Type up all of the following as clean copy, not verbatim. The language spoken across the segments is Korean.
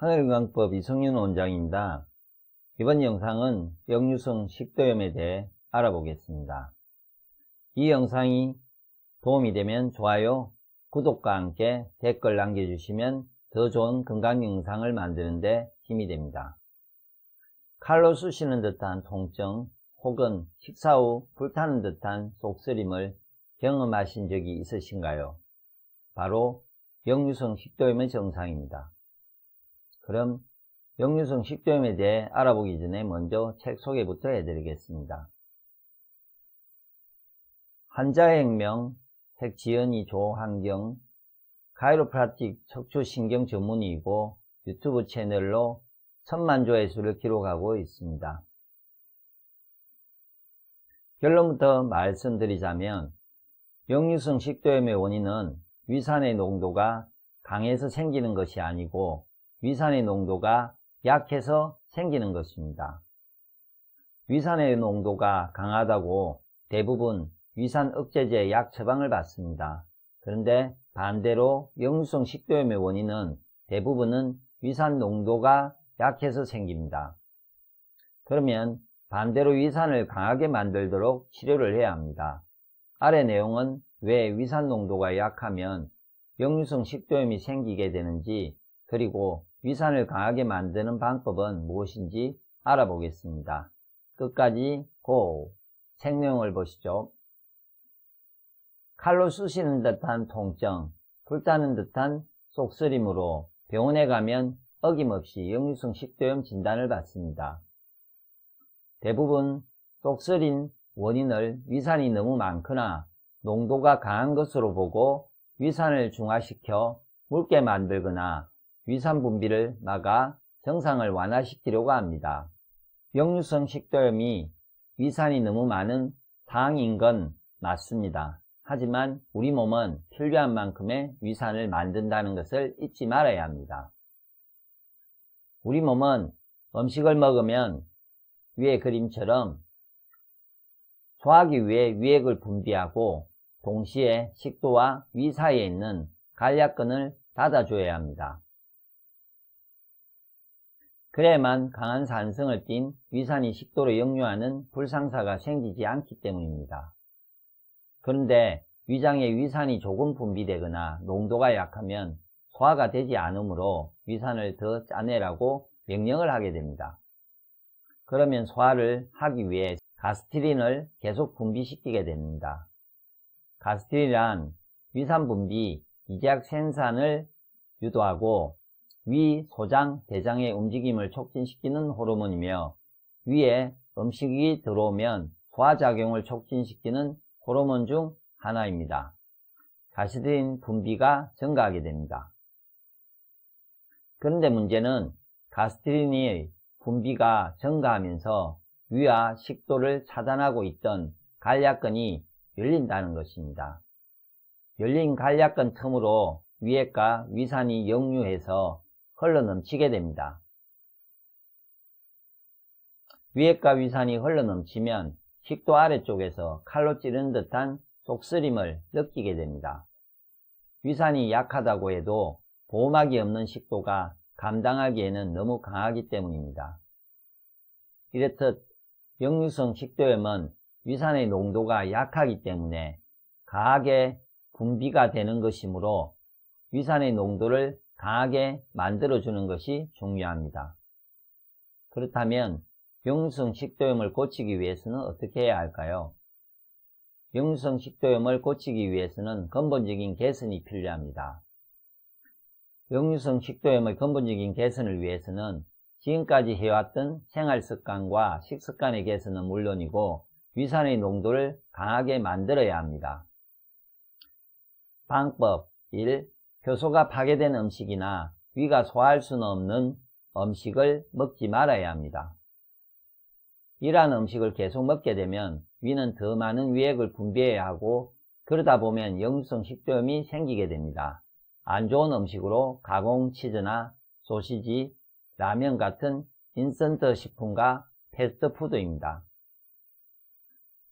한일건강법 이성윤 원장입니다. 이번 영상은 역류성 식도염에 대해 알아보겠습니다. 이 영상이 도움이 되면 좋아요, 구독과 함께 댓글 남겨주시면 더 좋은 건강 영상을 만드는 데 힘이 됩니다. 칼로 쑤시는 듯한 통증 혹은 식사 후 불타는 듯한 속쓰림을 경험하신 적이 있으신가요? 바로 역류성 식도염의 증상입니다. 그럼 역류성 식도염에 대해 알아보기 전에 먼저 책 소개부터 해드리겠습니다. 환자의 혁명, 책 지연이 조한경, 카이로프라틱 척추신경 전문의이고 유튜브 채널로 1000만 조회수를 기록하고 있습니다. 결론부터 말씀드리자면 역류성 식도염의 원인은 위산의 농도가 강해서 생기는 것이 아니고 위산의 농도가 약해서 생기는 것입니다. 위산의 농도가 강하다고 대부분 위산 억제제 약 처방을 받습니다. 그런데 반대로 역류성 식도염의 원인은 대부분은 위산 농도가 약해서 생깁니다. 그러면 반대로 위산을 강하게 만들도록 치료를 해야 합니다. 아래 내용은 왜 위산 농도가 약하면 역류성 식도염이 생기게 되는지, 그리고 위산을 강하게 만드는 방법은 무엇인지 알아보겠습니다. 끝까지 고! 책 내용을 보시죠. 칼로 쑤시는 듯한 통증, 불타는 듯한 속쓰림으로 병원에 가면 어김없이 역류성 식도염 진단을 받습니다. 대부분 속쓰림 원인을 위산이 너무 많거나 농도가 강한 것으로 보고 위산을 중화시켜 묽게 만들거나 위산 분비를 막아 정상을 완화시키려고 합니다. 역류성 식도염이 위산이 너무 많은 상황인 건 맞습니다. 하지만 우리 몸은 필요한 만큼의 위산을 만든다는 것을 잊지 말아야 합니다. 우리 몸은 음식을 먹으면 위의 그림처럼 소화기 위해 위액을 분비하고 동시에 식도와 위 사이에 있는 간략근을 닫아줘야 합니다. 그래야만 강한 산성을 띤 위산이 식도로 역류하는 불상사가 생기지 않기 때문입니다. 그런데 위장에 위산이 조금 분비되거나 농도가 약하면 소화가 되지 않으므로 위산을 더 짜내라고 명령을 하게 됩니다. 그러면 소화를 하기 위해 가스트린을 계속 분비시키게 됩니다. 가스트린은 위산 분비, 이제약 생산을 유도하고 위, 소장, 대장의 움직임을 촉진시키는 호르몬이며 위에 음식이 들어오면 소화작용을 촉진시키는 호르몬 중 하나입니다. 가스트린 분비가 증가하게 됩니다. 그런데 문제는 가스트린의 분비가 증가하면서 위와 식도를 차단하고 있던 간략근이 열린다는 것입니다. 열린 간략근 틈으로 위액과 위산이 역류해서 흘러넘치게 됩니다. 위액과 위산이 흘러넘치면 식도 아래쪽에서 칼로 찌르는 듯한 속쓰림을 느끼게 됩니다. 위산이 약하다고 해도 보호막이 없는 식도가 감당하기에는 너무 강하기 때문입니다. 이렇듯 역류성 식도염은 위산의 농도가 약하기 때문에 강하게 분비가 되는 것이므로 위산의 농도를 강하게 만들어주는 것이 중요합니다. 그렇다면 역류성 식도염을 고치기 위해서는 어떻게 해야 할까요? 역류성 식도염을 고치기 위해서는 근본적인 개선이 필요합니다. 역류성 식도염의 근본적인 개선을 위해서는 지금까지 해왔던 생활습관과 식습관의 개선은 물론이고 위산의 농도를 강하게 만들어야 합니다. 방법 1. 효소가 파괴된 음식이나 위가 소화할 수는 없는 음식을 먹지 말아야 합니다. 이러한 음식을 계속 먹게 되면 위는 더 많은 위액을 분비해야 하고 그러다 보면 역류성 식도염이 생기게 됩니다. 안 좋은 음식으로 가공 치즈나 소시지, 라면 같은 인스턴트 식품과 패스트푸드입니다.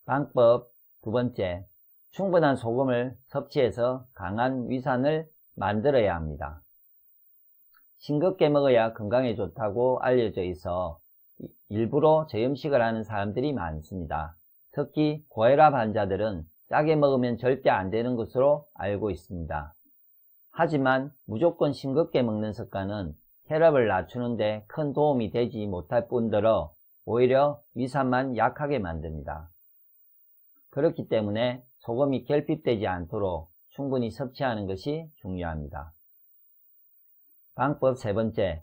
방법 두 번째, 충분한 소금을 섭취해서 강한 위산을 만들어야 합니다. 싱겁게 먹어야 건강에 좋다고 알려져 있어 일부러 저염식을 하는 사람들이 많습니다. 특히 고혈압 환자들은 짜게 먹으면 절대 안 되는 것으로 알고 있습니다. 하지만 무조건 싱겁게 먹는 습관은 혈압을 낮추는데 큰 도움이 되지 못할 뿐더러 오히려 위산만 약하게 만듭니다. 그렇기 때문에 소금이 결핍되지 않도록 충분히 섭취하는 것이 중요합니다. 방법 세 번째,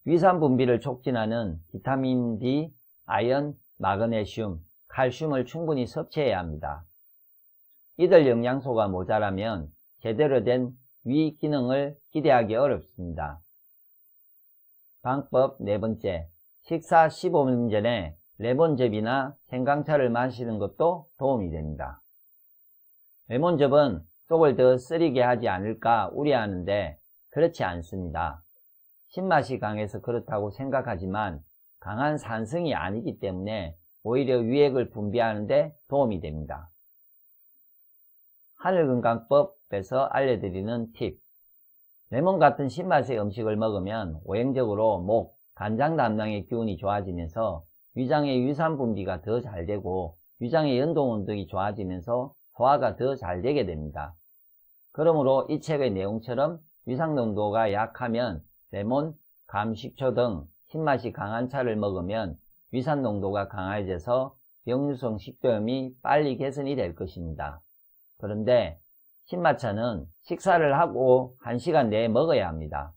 위산 분비를 촉진하는 비타민 D, 아연, 마그네슘, 칼슘을 충분히 섭취해야 합니다. 이들 영양소가 모자라면 제대로 된 위 기능을 기대하기 어렵습니다. 방법 네 번째, 식사 15분 전에 레몬즙이나 생강차를 마시는 것도 도움이 됩니다. 레몬즙은 속을 더 쓰리게 하지 않을까 우려하는데 그렇지 않습니다. 신맛이 강해서 그렇다고 생각하지만 강한 산성이 아니기 때문에 오히려 위액을 분비하는 데 도움이 됩니다. 하늘건강법에서 알려드리는 팁. 레몬 같은 신맛의 음식을 먹으면 오행적으로 목, 간장 담당의 기운이 좋아지면서 위장의 위산 분비가 더 잘 되고 위장의 연동 운동이 좋아지면서 소화가 더 잘 되게 됩니다. 그러므로 이 책의 내용처럼 위산 농도가 약하면 레몬, 감식초 등 신맛이 강한 차를 먹으면 위산 농도가 강해져서 역류성 식도염이 빨리 개선이 될 것입니다. 그런데 신맛차는 식사를 하고 1시간 내에 먹어야 합니다.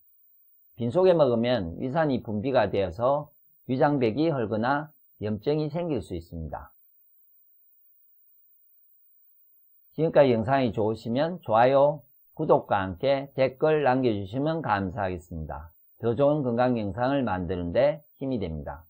빈속에 먹으면 위산이 분비가 되어서 위장벽이 헐거나 염증이 생길 수 있습니다. 지금까지 영상이 좋으시면 좋아요, 구독과 함께 댓글 남겨주시면 감사하겠습니다. 더 좋은 건강 영상을 만드는 데 힘이 됩니다.